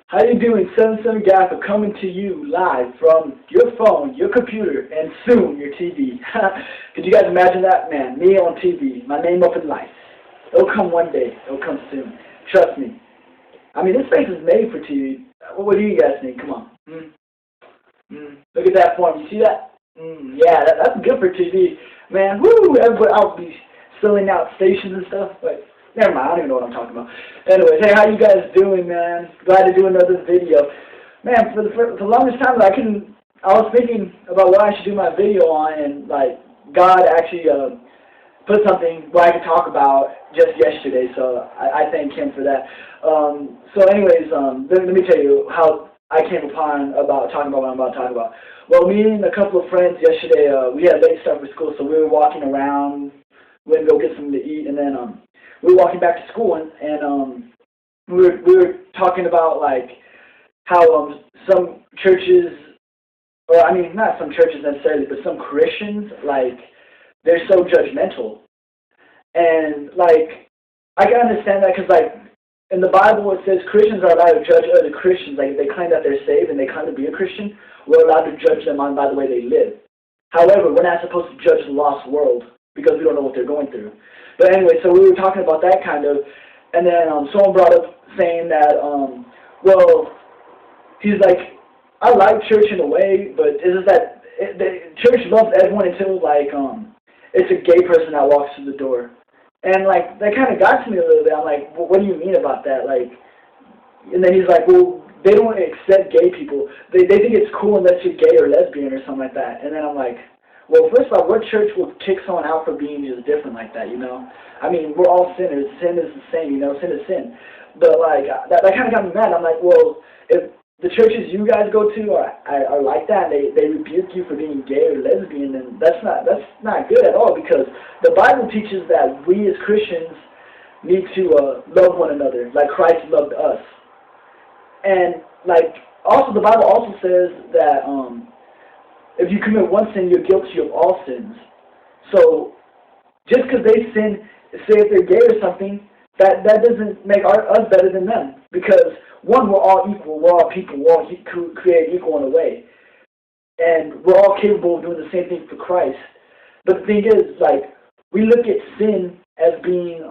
How you doing? 77 Gaffer coming to you live from your phone, your computer, and soon your TV. Could you guys imagine that? Man, me on TV, my name up in lights. It'll come one day. It'll come soon. Trust me. I mean, this place is made for TV. What do you guys think? Come on. Look at that form. You see that? Yeah, that's good for TV. Man, woo! Everybody, I'll be selling out stations and stuff, but never mind, I don't even know what I'm talking about. Anyways, hey, how you guys doing, man? Glad to do another video. Man, for the longest time, I was thinking about what I should do my video on, and, like, God actually put something where I could talk about just yesterday, so I thank Him for that. So anyways, let me tell you how I came upon about talking about what I'm about to talk about. Well, me and a couple of friends yesterday, we had a late start for school, so we were walking around, went to go get something to eat, and then we were walking back to school, and we were talking about, like, how some churches, or I mean, not some churches necessarily, but some Christians, like, they're so judgmental. And, like, I can understand that because, like, in the Bible it says Christians are allowed to judge other Christians. Like, if they claim that they're saved and they claim to be a Christian, we're allowed to judge them by the way they live. However, we're not supposed to judge the lost world because we don't know what they're going through. But anyway, so we were talking about that kind of, and then someone brought up saying that, well, he's like, I like church in a way, but it's just that the church loves everyone until, like, it's a gay person that walks through the door. And, like, that kind of got to me a little bit. I'm like, well, what do you mean about that? Like, and then he's like, well, they don't accept gay people. They think it's cool unless you're gay or lesbian or something like that. And then I'm like, well, first of all, what church will kick someone out for being just different like that, you know? I mean, we're all sinners. Sin is the same, you know? Sin is sin. But, like, that kind of got me mad. I'm like, well, if the churches you guys go to are like that, they rebuke you for being gay or lesbian, then that's not good at all, because the Bible teaches that we as Christians need to love one another like Christ loved us. And, like, also the Bible also says that if you commit one sin, you're guilty of all sins. So just because they sin, say if they're gay or something, that doesn't make us better than them, because one, we're all equal, we're all people, we're all created equal in a way. And we're all capable of doing the same thing for Christ. But the thing is, like, we look at sin as being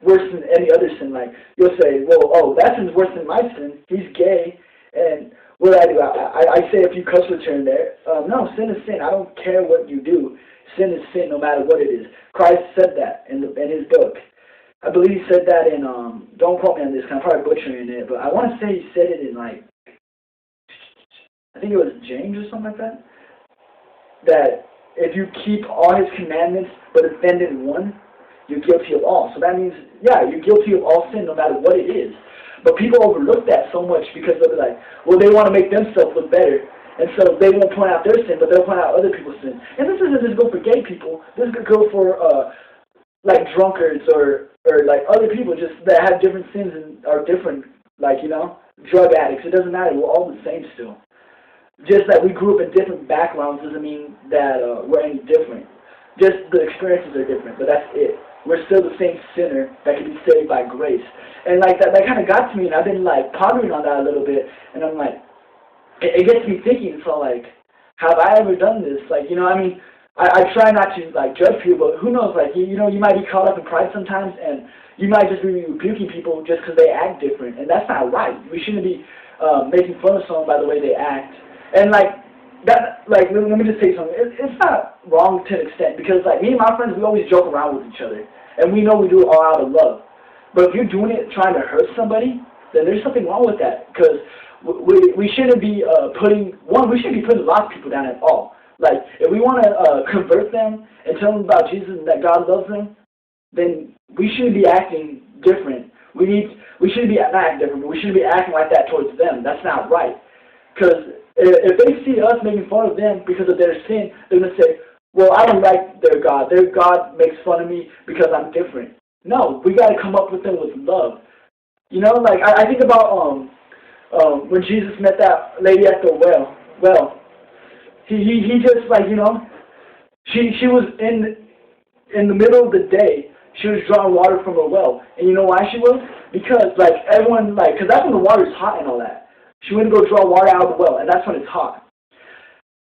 worse than any other sin. Like, you'll say, well, oh, that sin's worse than my sin. He's gay. And what do? I say a few cuss words here and there. No, sin is sin. I don't care what you do. Sin is sin no matter what it is. Christ said that in his book. I believe he said that in, don't quote me on this, because I'm probably butchering it, but I want to say he said it in, like, I think it was James or something like that, that if you keep all his commandments but offend in one, you're guilty of all. So that means, yeah, you're guilty of all sin no matter what it is. But people overlook that so much because they'll be like, well, they want to make themselves look better. And so they won't point out their sin, but they'll point out other people's sin. And this doesn't just go for gay people. This could go for, like, drunkards or like other people just that have different sins and are different, like, you know, drug addicts. It doesn't matter. We're all the same still. Just that we grew up in different backgrounds doesn't mean that we're any different. Just the experiences are different, but that's it. We're still the same sinner that can be saved by grace. And, like, that kind of got to me, and I've been, like, pondering on that a little bit, and I'm like, it gets me thinking, so, like, have I ever done this? Like, you know, I mean, I try not to, like, judge people, but who knows, like, you know, you might be caught up in pride sometimes, and you might just be rebuking people just because they act different, and that's not right. We shouldn't be making fun of someone by the way they act. And, like, that, like, let me just say something. It's not wrong to an extent, because, like, me and my friends, we always joke around with each other, and we know we do it all out of love. But if you're doing it trying to hurt somebody, then there's something wrong with that, because we shouldn't be we shouldn't be putting a lot of people down at all. Like, if we want to convert them and tell them about Jesus and that God loves them, then we shouldn't be acting different. We shouldn't be not acting different, but we shouldn't be acting like that towards them. That's not right. Because if they see us making fun of them because of their sin, they're going to say, well, I don't like their God. Their God makes fun of me because I'm different. No, we got to come up with them with love. You know, like, I think about when Jesus met that lady at the well. Well, he just, like, you know, she was in the middle of the day, she was drawing water from a well. And you know why she was? Because, like, everyone, like, because that's when the water's hot and all that. She went to go draw water out of the well, and that's when it's hot.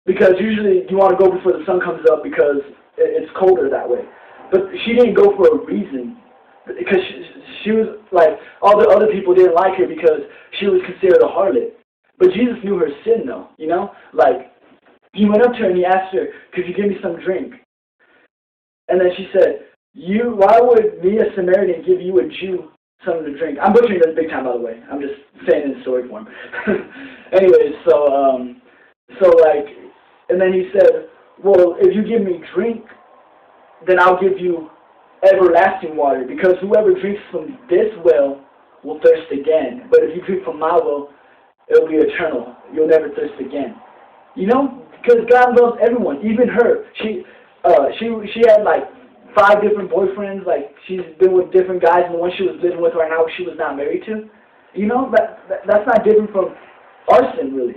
Because usually you want to go before the sun comes up because it's colder that way. But she didn't go for a reason. Because she was like, all the other people didn't like her because she was considered a harlot. But Jesus knew her sin though, you know? Like, he went up to her and he asked her, could you give me some drink? And then she said, why would me, a Samaritan, give you, a Jew, something to drink? I'm butchering this big time, by the way. I'm just saying it in story form. Anyways, and then he said, well, if you give me drink, then I'll give you everlasting water, because whoever drinks from this well will thirst again. But if you drink from my well, it'll be eternal. You'll never thirst again. You know, because God loves everyone, even her. She had like 5 different boyfriends. Like, she's been with different guys, and the one she was living with right now, she was not married to. You know, that's not different from our sin, really.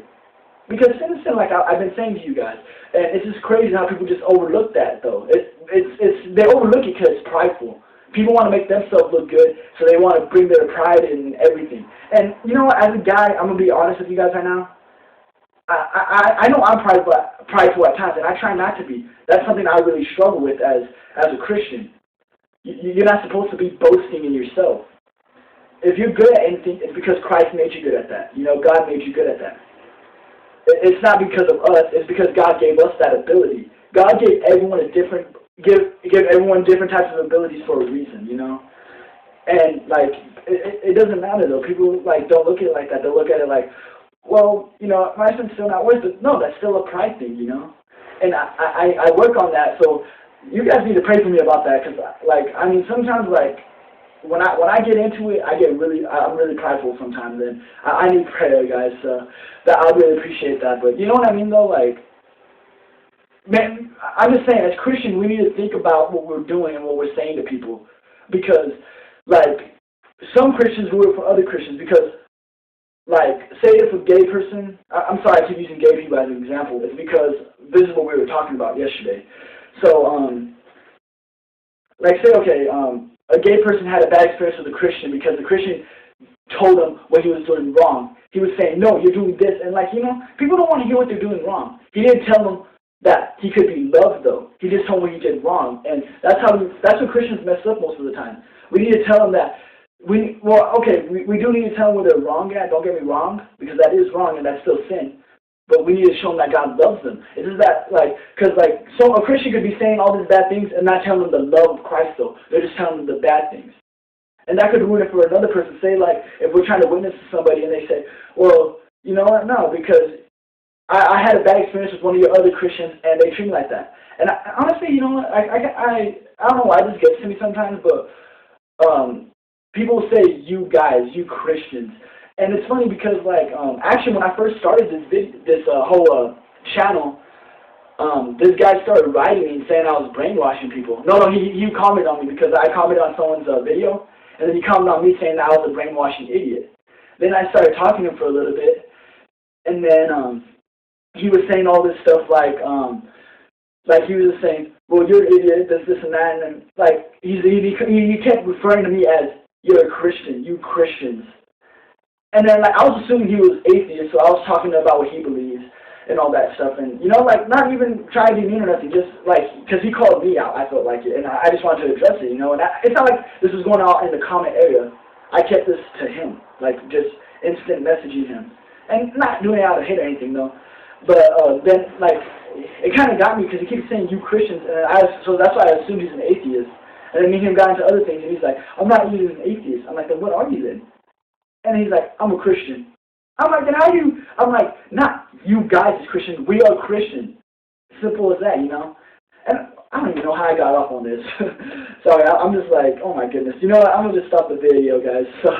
Because sin is sin, like I've been saying to you guys, and it's just crazy how people just overlook that, though. They overlook it because it's prideful. People want to make themselves look good, so they want to bring their pride in everything. And you know what? As a guy, I'm gonna be honest with you guys right now. I know I'm prideful at times, and I try not to be. That's something I really struggle with as a Christian. You're not supposed to be boasting in yourself. If you're good at anything, it's because Christ made you good at that. You know, God made you good at that. It's not because of us. It's because God gave us that ability. God gave everyone everyone different types of abilities for a reason, you know. And like, it doesn't matter though. People like don't look at it like that. They look at it like, well, you know, my sin's still not worth it. No, that's still a pride thing, you know. And I work on that. So you guys need to pray for me about that, because like, I mean, sometimes like, when I get into it, I'm really prideful sometimes, and I need prayer, guys. So that I really appreciate that. But you know what I mean, though. Like, man, I'm just saying, as Christians, we need to think about what we're doing and what we're saying to people, because like some Christians do it for other Christians. Because like, say if a gay person, I'm sorry, I keep using gay people as an example. It's because this is what we were talking about yesterday. So like say a gay person had a bad experience with a Christian because the Christian told him what he was doing wrong. He was saying, no, you're doing this. And like, you know, people don't want to hear what they're doing wrong. He didn't tell them that he could be loved, though. He just told them what he did wrong. And that's what Christians mess up most of the time. We need to tell them that, we do need to tell them where they're wrong at. Don't get me wrong, because that is wrong and that's still sin. But we need to show them that God loves them. It's just that, like, because, like, so a Christian could be saying all these bad things and not telling them the love of Christ, though. They're just telling them the bad things. And that could ruin it for another person. Say, like, if we're trying to witness to somebody and they say, well, you know what, no, because I had a bad experience with one of your other Christians and they treat me like that. And honestly, you know what, I don't know why this gets to me sometimes, but people say, you guys, you Christians. And it's funny because, like, actually when I first started this whole channel, this guy started writing me and saying I was brainwashing people. No, he commented on me because I commented on someone's video, and then he commented on me saying that I was a brainwashing idiot. Then I started talking to him for a little bit, and then he was saying all this stuff like he was just saying, well, you're an idiot, this and that, and then, like, he kept referring to me as, you're a Christian, you Christians. And then, like, I was assuming he was atheist, so I was talking about what he believes and all that stuff. And, you know, like, not even trying to be mean or nothing, just, like, because he called me out, I felt like it. And I just wanted to address it, you know. And it's not like this was going out in the comment area. I kept this to him, like, just instant messaging him. And not doing it out of hate or anything, though. But then, like, it kind of got me because he keeps saying, you Christians. And so that's why I assumed he's an atheist. And then me and him got into other things, and he's like, I'm not even an atheist. I'm like, then what are you then? And he's like, I'm a Christian. I'm like, then how do you? I'm like, not you guys as Christians. We are Christians. Simple as that, you know? And I don't even know how I got off on this. Sorry, I'm just like, oh my goodness. You know what? I'm going to just stop the video, guys. So,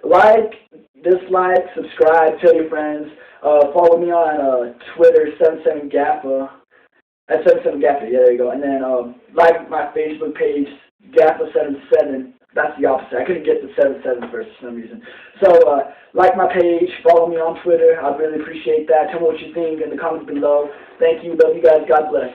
like, dislike, subscribe, tell your friends. Follow me on Twitter, 77GAFFA. At 77GAFFA, yeah, there you go. And then like my Facebook page, GAFFA77. That's the opposite. I couldn't get the 77 first for some reason. So, like my page, follow me on Twitter. I'd really appreciate that. Tell me what you think in the comments below. Thank you. Love you guys. God bless.